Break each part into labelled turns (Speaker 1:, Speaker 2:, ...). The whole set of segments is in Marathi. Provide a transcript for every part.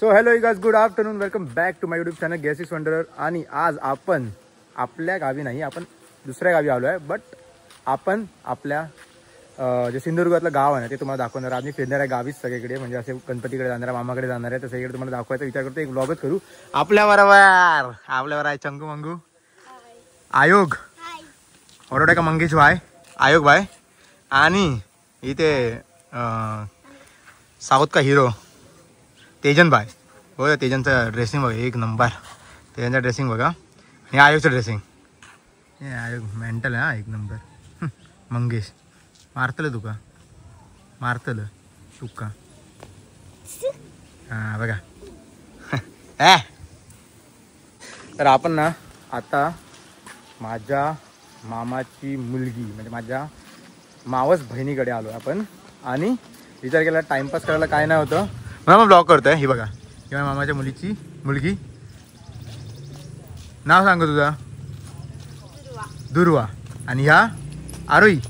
Speaker 1: So hello guys, good afternoon, welcome back to my YouTube channel गॅसेस वंडरर. आणि आज आपण आपल्या गावी नाही, आपण दुसऱ्या गावी आलो आहे. बट आपण आपल्या जे सिंधुदुर्गातलं गाव आहे ना ते तुम्हाला दाखवणार. आम्ही फिरणार आहे गावीच सगळीकडे, म्हणजे असे गणपतीकडे जाणार आहे, मामाकडे जाणार आहे, तर सगळीकडे तुम्हाला दाखवायचा विचार करतो. एक व्लॉगच करू आपल्यावर आहे चंगू मंगू आयोग ओरडे का मंगेश भाई आयोग भाई. आणि इथे साऊथ का हिरो तेजन भाई. हो, तेजनचं ड्रेसिंग बघा एक नंबर. तेजनचं ड्रेसिंग बघा आणि आयोगचं ड्रेसिंग. हे आयोग मेंटल आहे हा, एक नंबर. मंगेश मारतलं तुका, मारतलं तुका. हां बघा. तर आपण ना आता माझ्या मामाची मुलगी म्हणजे माझ्या मावस बहिणीकडे आलो आपण. आणि विचार केला टाइमपास करायला काय नाही होतं म्हणून ब्लॉग करतोय. ही बघा, किंवा मामाच्या मुलीची मुलगी. नाव सांग तुझा. दुर्वा. आणि ह्या आरोही.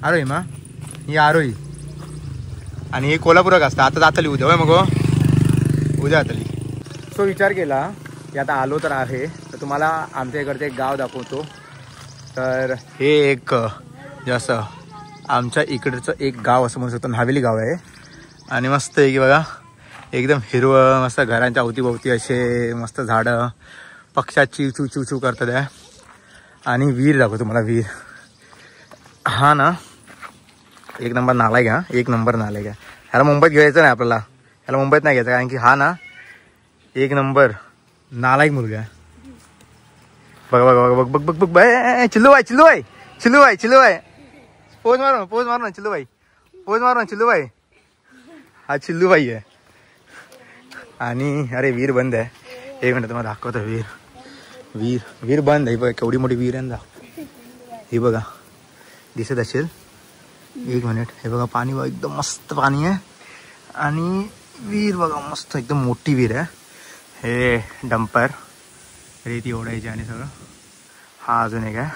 Speaker 1: आरोही मा ही आरोही. आणि हे कोल्हापुरात असतं. आता जातली उद्या होय मग उद्या जातली. सो विचार केला की आता आलो तर आहे तर तुम्हाला आमच्या इकडचं एक गाव दाखवतो. तर हे एक जसं आमच्या इकडचं एक गाव असं म्हणू शकतो, हवेली गाव आहे. आणि मस्त आहे की बघा, एकदम हिरवं मस्त, घरांच्या अवतीभोवती असे मस्त झाडं, पक्ष्याची चू चू चू करतात आहे. आणि विहीर दाखवतो तुम्हाला. विहीर हा ना एक नंबर नाला घ्या, एक नंबर नाला घ्या. ह्याला मुंबईत घ्यायचं नाही आपल्याला, ह्याला मुंबईत नाही घ्यायचं, कारण की हा ना एक नंबर नालायक मुलगा आहे. बघ बघ बघ बघ बघ बघ बघ. चिल्लू बाई चिल्लू बाई चिल्लू बाई चिल्लू बाई. पोज मारो ना चिल्लू बाई, पोज मारो ना चिल्लू बाई. हा चिल्लू बाई आहे. आणि अरे विहीर बंद आहे. एक मिनिट तुम्हाला दाखवतो. विहीर विहीर विहीर बंद आहे. बघा केवढी मोठी विहीर आहे ना. हे बघा दिसत असेल. एक मिनिट. हे बघा पाणी बघा, एकदम मस्त पाणी आहे. आणि विहीर बघा मस्त एकदम मोठी विहीर आहे. हे डंपर रेती ओढायची आणि सगळं. हा अजून एक आहे.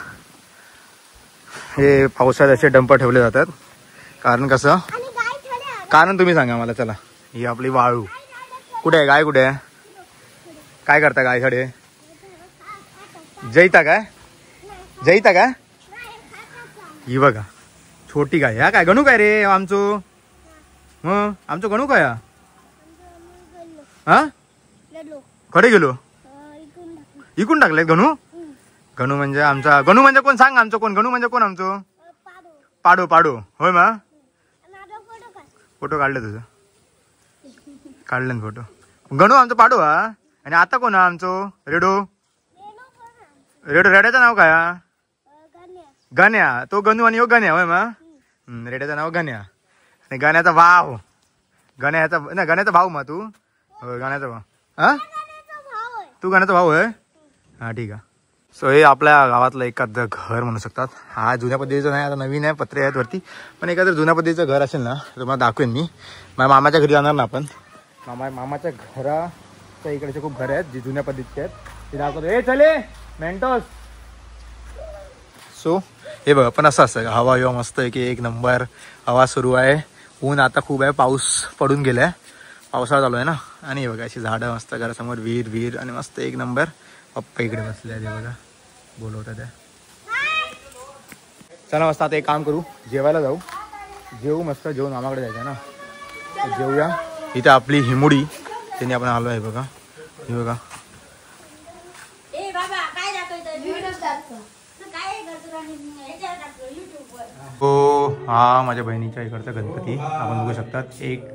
Speaker 1: हे पावसाळ्यात असे डंपर ठेवले जातात. कारण कसं, कारण तुम्ही सांगा मला. चला, ही आपली वाळू. कुठे आहे गाय, कुठे आहे, काय करता गायकडे. जैता काय, जैता काय. ही बघा छोटी गाय. हा काय गणू काय रे आमचं. मग आमचं गणू काय हा खडे गेलो इकून टाकले गणू. गणू म्हणजे आमचा, गणू म्हणजे कोण सांग. आमचं कोण गणू म्हणजे कोण आमचं. पाडो पाडो होय मा. फोटो काढले तुझं, काढले फोटो. गणू आमचं पाडो हा. आणि आता कोण हा आमचं रेडो. रेडो रेड्याचं नाव काय हा. गण्या. तो गणू आणि यो गण्या होय मा. रेड्याचं नाव गण्या. आणि गण्याचा भाव गण्याचा ना, गण्याचा भाऊ मा तू. हो गण्याचा भाऊ. हा तू गण्याचा भाऊ आहे. हा ठीक आहे. सो हे आपल्या गावातलं एखादं घर म्हणू शकतात. हा जुन्या पद्धतीचं नाही, आता नवीन आहे, पत्रे आहेत वरती. पण एखादं जुन्या पद्धतीचं घर असेल ना तुम्हाला दाखवेन मी. माझ्या मामाच्या घरी जाणार ना आपण. मामाच्या घराच्या इकडचे खूप घर आहेत जी जुन्या पद्धतीचे आहेत, ते दाखवतो. हे चले मेंटोस. सो हे बघा, पण असं असतं हवा बिवा मस्त आहे की एक नंबर. हवा सुरू आहे. ऊन आता खूप आहे, पाऊस पडून गेलाय, पावसाळा चालू आहे ना. आणि हे बघा अशी झाडं मस्त, घरासमोर विहीर विहीर आणि मस्त एक नंबर. पप्पा इकडे बसले आहे, बघा बोलवतात आहे. चला मस्त आता एक काम करू, जेवायला जाऊ. जेवू मस्त, जेवून मामाकडे जायचं ना, तर जेवूया. इथे आपली हिमुडी त्यांनी आपण आलो आहे बघा. हे बघा हो, हा माझ्या बहिणीच्या इकडचा गणपती आपण बघू शकतात. एक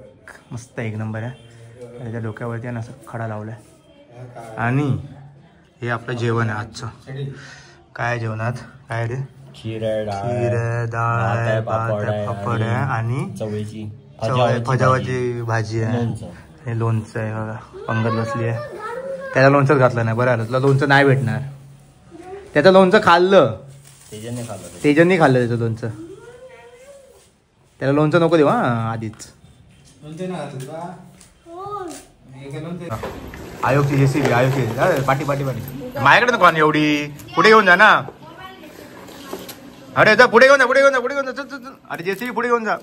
Speaker 1: मस्त एक नंबर आहे. त्याच्या डोक्यावरती आहे ना असं खडा लावलाय. आणि हे आपलं जेवण आहे आजचं. काय जेवणात काय रे. खीर डाळ पापड आहे आणि फजावाची भाजी आहे. हे लोणचं आहे बघा. पंगत बसली आहे. त्याला लोणचंच घातलं नाही. बरं आलं, तुला लोणचं नाही भेटणार. त्याचं लोणचं खाल्लं तेजनने खाल्लं त्याचं लोणचं. त्याला लोणचं नको देऊ हा आधीच. आयोगची जेसीबी, आयोगची पाठी पाठी पाठी. माझ्याकडे नको आणि एवढी. पुढे घेऊन जा ना. अरे जा पुढे घेऊन जा, पुढे घेऊन जा, पुढे घेऊन जा. अरे जेसीबी पुढे घेऊन जा.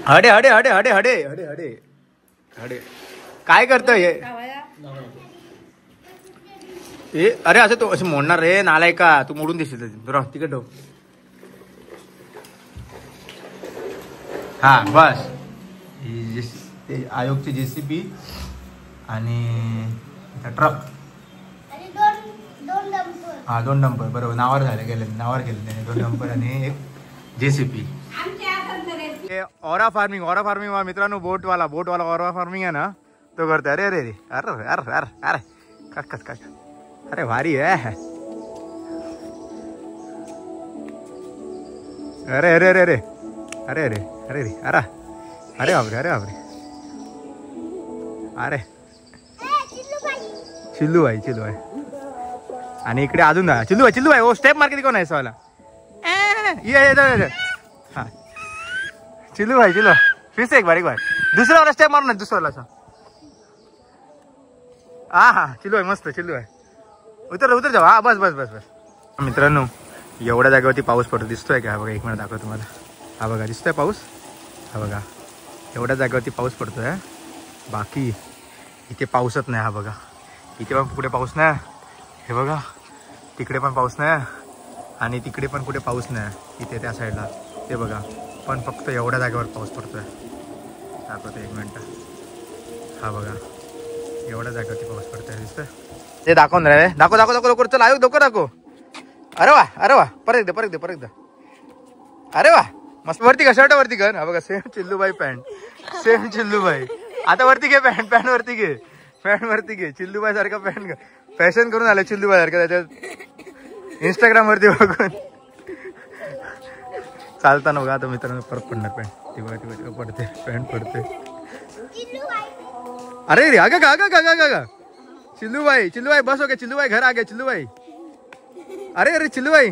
Speaker 1: हडे हडे हडे हडे हडे हडे हडे. अरे काय करतोय हे? अरे असं तो असं मोडणार रे नालाय का, तू मोडून देशील तिकडे ठेव. हा बस आयोगची JCB आणि ट्रक. हा 2 डंपर बरोबर नावावर गेले त्याने 2 डंपर आणि एक JCB. ओरा फार्मिंग मित्रांनो, बोटवाला ओरा फार्मिंग आहे ना तो करतोय. अरे अरे अरे अरे अरे अरे अरे काका अरे भारी आहे. अरे अरे अरे अरे अरे अरे अरे अरे अरे अरे बापरे अरे बापरे अरे चिल्लू भाई आणि इकडे अजून चिल्लू भाई ओ स्टेप मार्केट कोण आहे सवाला. हा चिल्लू भाई फिर से एक बार दुसरा वाला स्टेप मारू ना दुसरा वाला. हा चिल्लू भाई मस्त चिल्लू भाई उतर जाऊ. हा बस. मित्रांनो एवढ्या जागेवरती पाऊस पडतो दिसतोय का? हा बघा 1 मिनिट दाखव तुम्हाला. हा बघा दिसतोय पाऊस. हा बघा एवढ्या जागेवरती पाऊस पडतोय. बाकी इथे पाऊसच नाही. हा बघा इथे पण कुठे पाऊस नाही. हे बघा तिकडे पण पाऊस नाही आणि तिकडे पण कुठे पाऊस नाही. इथे त्या साईडला ते बघा पण फक्त एवढ्या जागेवर पाऊस पडतोय. दाखवतो 1 मिनिट. हा बघा एवढ्या जागेवरती पाऊस पडतोय दिसतोय. ते दाखवून रे दाखव लवकर चल आयोग दाखव. अरे वा परत एकदा. अरे वा मस्त वरती का शर्ट वरती कर. हा बघा सेम चिल्लूबाई पॅन्ट सेम चिल्लूबाई. आता वरती घे पॅन्ट वरती घे चिल्लूबाई सारखा पॅन्ट फॅशन करून आलं चिल्लूबाई सारखं त्याच्यात Instagram वरती बघून चालताना बघा. आता मित्रांनो परत पडणार पॅन्ट. ती बघा पडते पॅन्ट पडते. अरे रे आगा चिल्लूबाई बस हो गया चिल्लूबाई घर आ गया चिल्लूबाई. अरे चिल्लूबाई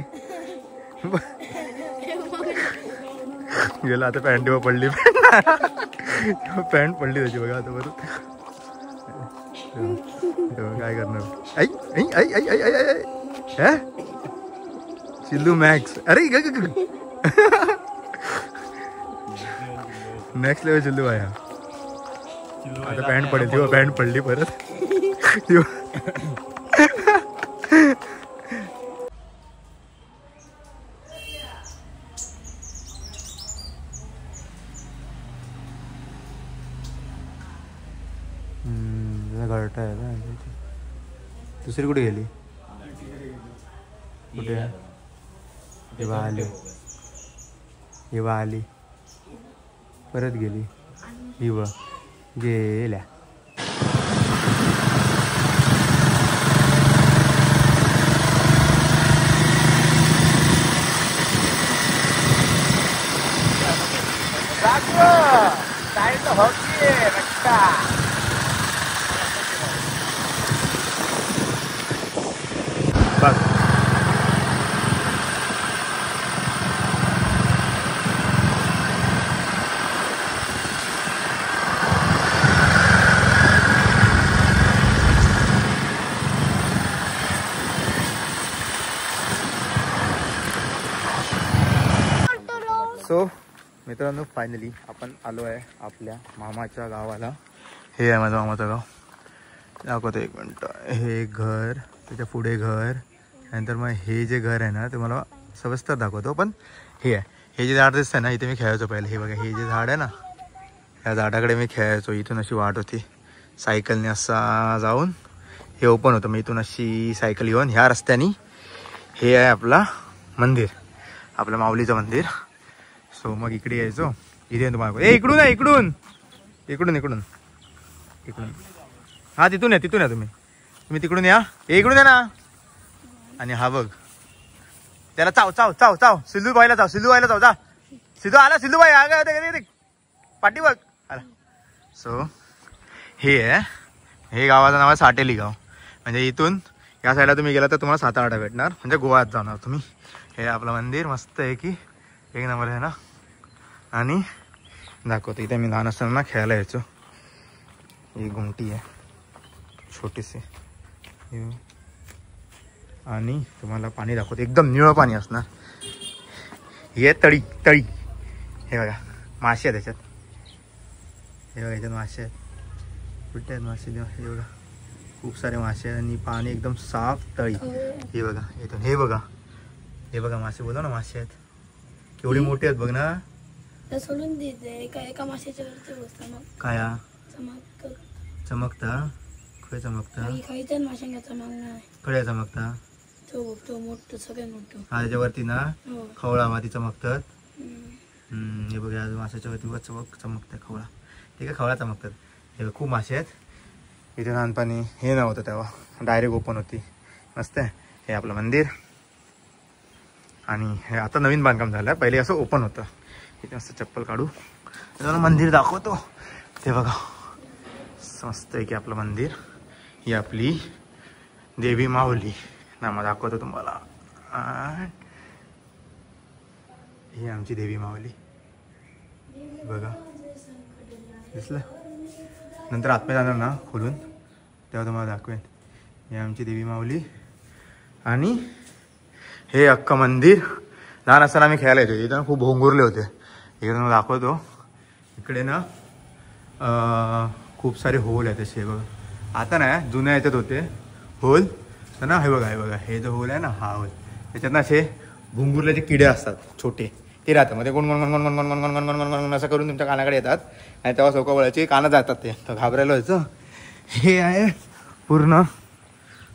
Speaker 1: गेला आता पॅन्ट पडली पॅन्ट पडली त्याची बघा आता परत काय करणार. आई चिल्लू मॅक्स. अरे नेक्स्ट लेवल चिल्लू आहे. आता पॅन्ट पडेल तेव्हा पॅन्ट पडली परत. घरटा आहे का दुसरी कुठे गेली. कुठे हिवा आली परत गेली. हिवा गेल्या. सो मित्रांनो फायनली आपण आलो आहे आपल्या मामाच्या गावाला. हे आहे माझं मामाचं गाव. दाखवतो 1 मिनिट. हे घर त्याच्या पुढे घर नंतर मग हे जे घर आहे ना ते मला सविस्तर दाखवतो. पण हे आहे हे जे झाड दिसतं ना इथे मी खेळायचो पहिले. हे बघा हे जे झाड आहे ना या झाडाकडे मी खेळायचो. इथून अशी वाट होती सायकलने असा जाऊन हे ओपन होतं. मग इथून अशी सायकल येऊन ह्या रस्त्याने हे आहे आपला मंदिर आपलं माऊलीचं मंदिर. सो मग इकडे यायचो. इथे तुम्हाला इकडून आहे इकडून हा तिथून या तुम्ही तिकडून या. इकडून या ना. आणि हा बघ त्याला चाव सिल्लूबाईला चाव जा. सिद्धू आला सिल्लूबाई आगा पाठी बघ आला. सो हे आहे हे गावाचं नाव आहे साटेली गाव. म्हणजे इथून या साईडला तुम्ही गेला तर तुम्हाला 7-8 भेटणार. म्हणजे गोव्यात जाणार तुम्ही. हे आपलं मंदिर मस्त आहे की 1 नंबर आहे ना. आणि दाखवतो इथे मी लहान असताना खेळायला यायचो. ही गुंटी आहे छोटीशी आणि तुम्हाला पाणी दाखवतो एकदम निळं पाणी असणार. हे तळी हे बघा मासे आहे त्याच्यात. हे बघा याच्यात मासे आहेत. कुठे आहेत मासे हे बघा, खूप सारे मासे आणि पाणी एकदम साफ तळी. हे बघा इथून हे बघा मासे, बोला ना मासे आहेत केवढे मोठे आहेत बघ ना.
Speaker 2: सोडून देते एका माशाच्या वरती बसता मग
Speaker 1: काय
Speaker 2: चमकता
Speaker 1: खय चमकता
Speaker 2: खायच्या माशांना चमक नाही.
Speaker 1: खड्या चमकता
Speaker 2: तो मोठं सगळ्यात मोठं.
Speaker 1: हा त्याच्यावरती ना खवळा माती चमकतात.
Speaker 2: हम्म.
Speaker 1: हे बघा माशाच्या वरती चमकतात खवळा. ठीक आहे, खवळा चमकतात. हे खूप मासे आहेत. इथे लहानपणी हे नव्हतं तेव्हा, डायरेक्ट ओपन होती. मस्त आहे. हे आपलं मंदिर आणि हे आता नवीन बांधकाम झालं, पहिले असं ओपन होतं. इथे मस्त चप्पल काढू, मंदिर दाखवतो. ते बघा मस्त आहे की आपलं मंदिर. ही आपली देवी माऊली नामा दाखवतो तुम्हाला. ही आमची देवी माऊली बघा, दिसलं. नंतर आतमध्ये जाणार ना खोलून तेव्हा तुम्हाला दाखवेन. ही आमची देवी माऊली आणि हे अख्खं मंदिर. लहान असताना आम्ही खेळायला येतो इथं, खूप भोंगुरले होते. इकडे तुम्हाला दाखवतो. इकडे ना खूप सारे होल आहेत असे बघा. आता नाही, जुन्या याच्यात होते होल तर ना. हे बघा हे जो होल आहे ना, हा होल, त्याच्यात ना असे भुंगुरल्याचे किडे असतात छोटे, ते राहतात. मध्ये कोण कोण असं करून तुमच्या कानाकडे येतात आणि तेव्हा चौकावळ्याचे कानं जातात. ते तर घाबरायला व्हायचं. हे आहे पूर्ण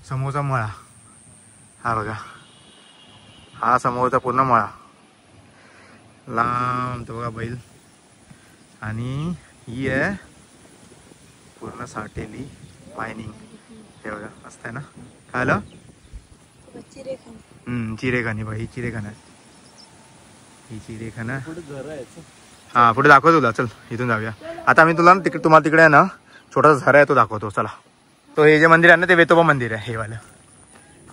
Speaker 1: समोरचा मळा. हा बघा, हा समोरचा पूर्ण मळा लांब तो बघा बैल. आणि ही आहे पूर्ण साठेली मायनिंग. हे बघा मस्त आहे ना. काय आलं? चिरेखानी बघा, ही चिरेखाना आहे. ही चिरेखाना. हा पुढे दाखव तुला, चल इथून जाऊया. आता आम्ही तुला तुम्हाला तिकडे आहे ना छोटासा झरा आहे तो दाखवतो. चला. तो हे जे मंदिर आहे ना ते वेतोबा मंदिर आहे. हे वालं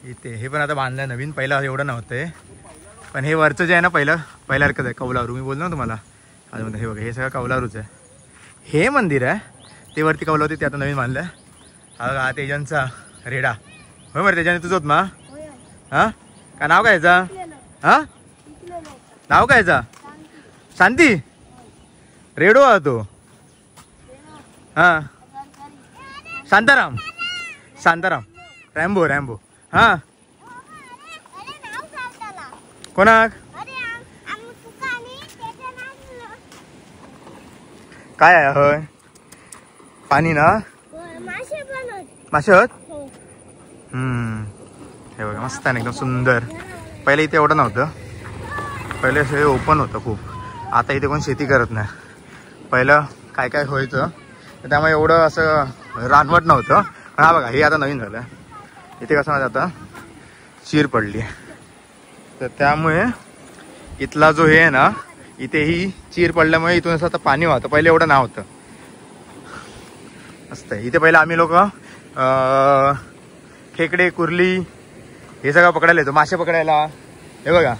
Speaker 1: इथे, हे पण आता बांधलंय नवीन. पहिला एवढं नव्हतं, पण हे वरचं जे आहे ना पहिल्यासारखंच आहे. कौलारू मी बोललो ना तुम्हाला अजून. हे बघा हे सगळं कौलारूच आहे. हे मंदिर आहे ते वरती कौला होते, ते आता नवीन बांधलं. हा तेजांचा रेडा होय बरं. तेजाने तुझं होत मा. हां काय नाव काय याचा? हां नाव काय याचा? शांती रेडो हा तो. हां शांताराम रॅम्बो. हां कोणाक काय आहे होय? पाणी ना मासे होत. हे बघा मस्त आहे एकदम सुंदर. पहिले इथे एवढं नव्हतं, पहिले हे ओपन होतं खूप. आता इथे कोण शेती करत नाही. पहिलं काय व्हायचं त्यामुळे एवढं असं रानवट नव्हतं. हा बघा हे आता नवीन झालं. इथे कसं माझं आता चीर पडली, तर त्यामुळे इथला जो हे आहे ना, इथे ही चीर पडल्यामुळे इथून असं आता पाणी वाहतं. पहिले एवढं नव्हतं. मस्त आहे. इथे पहिलं आम्ही लोक खेकडे कुर्ली हे सगळं पकडायला येतो, मासे पकडायला. हे बघा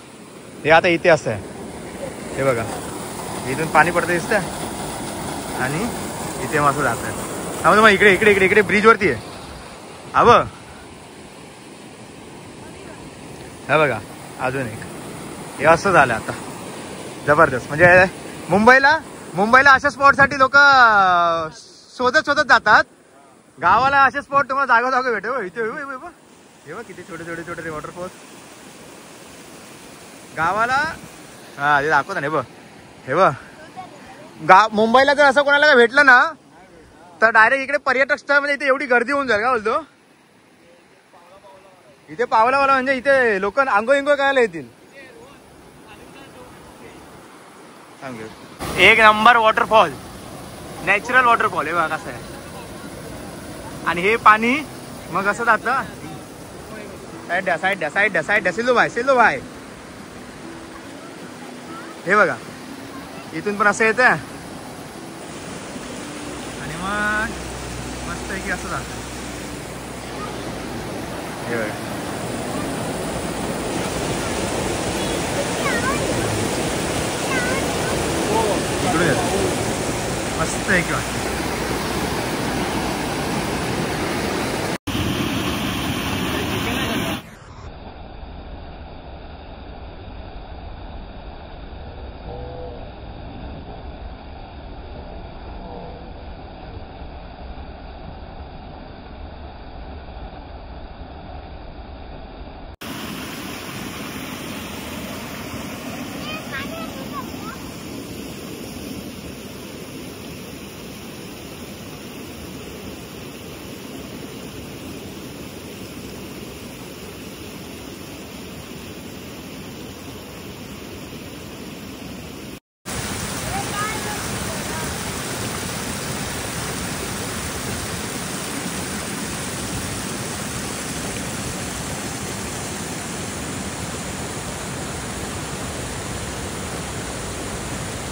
Speaker 1: हे आता इथे असं आहे. हे बघा इथून पाणी पडतं दिसतं आणि इथे मासं जात आहे. त्यामुळे मग इकडे ब्रिजवरती आहे. हवं हे बघा अजून एक. हे असं झालं आता जबरदस्त. म्हणजे मुंबईला अशा स्पॉटसाठी लोक शोधत जातात. गावाला असे स्पॉट तुम्हाला जागा भेटे. इथे हे बघ किती छोटे वॉटरफॉल गावाला. हा ते दाखवता नाही बघ. हे बघ मुंबईला जर असं कोणाला काय भेटलं ना तर डायरेक्ट इकडे पर्यटक स्थळ म्हणजे इथे एवढी गर्दी होऊन जाईल. का बोलतो इथे पावला म्हणजे इथे लोक आंघोळ करायला येतील. एक नंबर वॉटरफॉल, नॅचरल वॉटरफॉल. हे बघा कसं आहे. आणि हे पाणी मग असं जातं. साईड द्या सिल्लू भाई. हे बघा इथून पण असं येतं आणि मग मस्त आहे की असं जातं. हे बघा मस्त आहे की.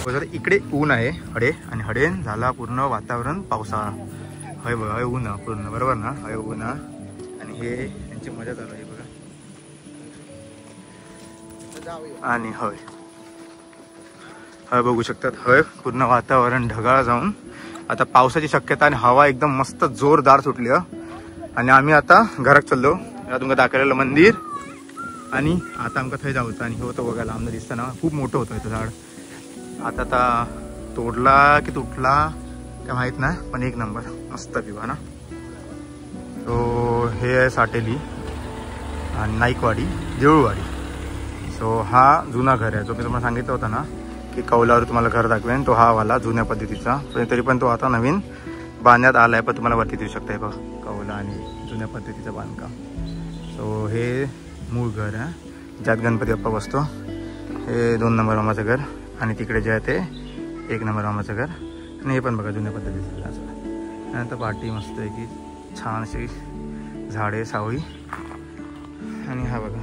Speaker 1: इकडे ऊन आहे हडे आणि हडे झाला पूर्ण वातावरण पावसाळा. हय बघा, हय ऊन पूर्ण बरोबर ना, हय ऊन. आणि हे यांची मजा चालू आहे बघा. आणि हय हय बघू शकतात, हय पूर्ण वातावरण ढगाळ जाऊन आता पावसाची शक्यता आणि हवा एकदम मस्त जोरदार सुटली. आणि आम्ही आता घरात चाललो. तुमका दाखवलेलं मंदिर आणि आता आमका थंय जाऊचं. आणि हे होतं बघायला आमचं दिसतं ना, खूप मोठं होतं इथं झाड. आता तोडला की तुटला काय माहित नाही, पण एक नंबर मस्त पिवा ना. तो हे आहे साटेली आणि नाईकवाडी देऊळवाडी. सो हा जुना घर आहे, जो मी तुम्हाला सांगितलं होता ना की कौलावर तुम्हाला घर दाखवेन, तो हा वाला जुन्या पद्धतीचा. तरी पण तो आता नवीन बांधण्यात आला आहे, पण तुम्हाला वरती दिसू शकता बघ कौला आणि जुन्या पद्धतीचं बांधकाम. सो हे मूळ घर आहे ज्यात गणपती बाप्पा बसतो. हे 2 नंबर मामाचं घर आणि तिकडे जे आहे ते 1 नंबर मामाचं घर. आणि हे पण बघा जुन्या पद्धतीचं घर असं. त्यानंतर पाठी मस्त आहे की छान अशी झाडे सावळी. आणि हा बघा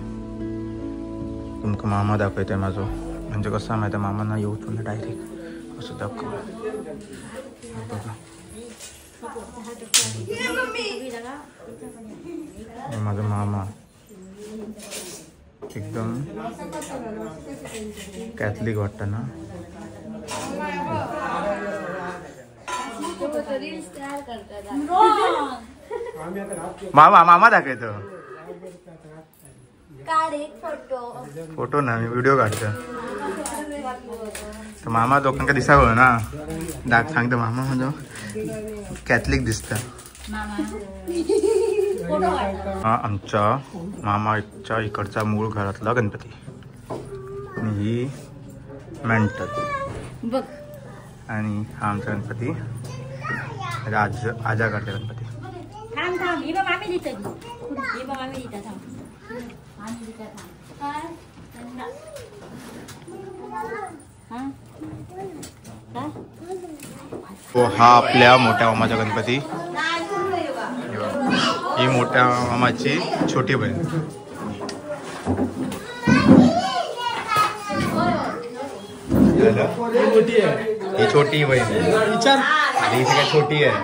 Speaker 1: तुमका मामा दाखवतोय माझं, म्हणजे कसं माहिती आहे मामांना येऊ तुला डायरेक्ट असं दाखव बघा. माझा मामा एकदम कॅथलिक वाटतं ना. मामा मामा दाखवतो फोटो ना, मी व्हिडिओ काढतो. तर मामा लोकांना दिसावं ना, सांगतो मामा म्हणजे कॅथलिक दिसतं. हा आमच्या मामाच्या इकडचा मूळ घरातला गणपती. आणि ही मेंटल आणि हा आमचा गणपती आजाकडचा गणपती. हा आपल्या मोठ्या मामाचा गणपती. ही मोठ्या मामाची छोटी बहीण. ही छोटी बहीण आणि ही सगळ्यात छोटी आहे.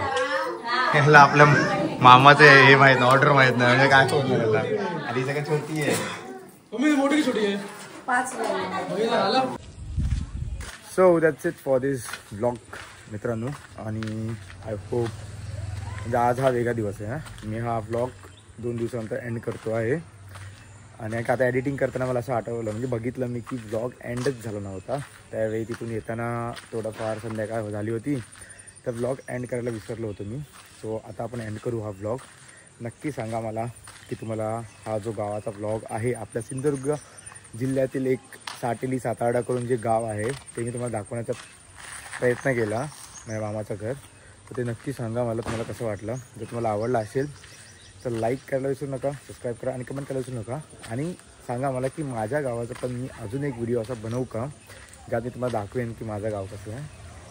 Speaker 1: ह्याला आपल्या मामाचं हे माहित नाही, ऑर्डर माहित नाही म्हणजे काय बोलणार त्याला. आणि ही सगळ्यात छोटी आहे. So that's it for this blog मित्रांनो. आणि आय होप म्हणजे आज हा वेगळा दिवस आहे. मी हा ब्लॉग 2 दिवसानंतर एंड करतो आहे. आणि आता एडिटिंग करताना मला असं आठवलं, म्हणजे बघितलं मी की ब्लॉग एंडच झाला नव्हता. त्यावेळी तिथून येताना थोडंफार संध्याकाळ झाली होती, तर ब्लॉग एंड करायला विसरलो होतो मी. सो आता आपण एंड करू हा ब्लॉग. नक्की सांगा मला की तुम्हाला हा जो गावाचा ब्लॉग आहे, आपल्या सिंधुदुर्ग जिल्ह्यातील एक साटेली सातार्डा करून जे गाव आहे ते मी तुम्हाला दाखवण्याचा प्रयत्न केला, माझ्या मामाचं घर. तर ते नक्की सांगा मला तुम्हाला कसं वाटलं. जर तुम्हाला आवडलं असेल तर लाईक करायला विसरू नका, सबस्क्राईब करा आणि कमेंट करायला विसरू नका. आणि सांगा मला की माझ्या गावाचं पण मी अजून एक व्हिडिओ असा बनवू का, ज्यात मी तुम्हाला दाखवेन की माझं गाव कसं आहे,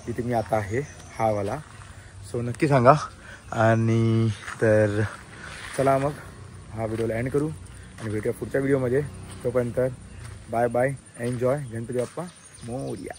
Speaker 1: तिथे मी आता आहे हा वाला. सो नक्की सांगा. आणि तर चला मग हा व्हिडिओला एंड करू आणि भेटूया पुढच्या व्हिडिओमध्ये. तोपर्यंत bye bye, enjoy. Ganpati Bappa Morya.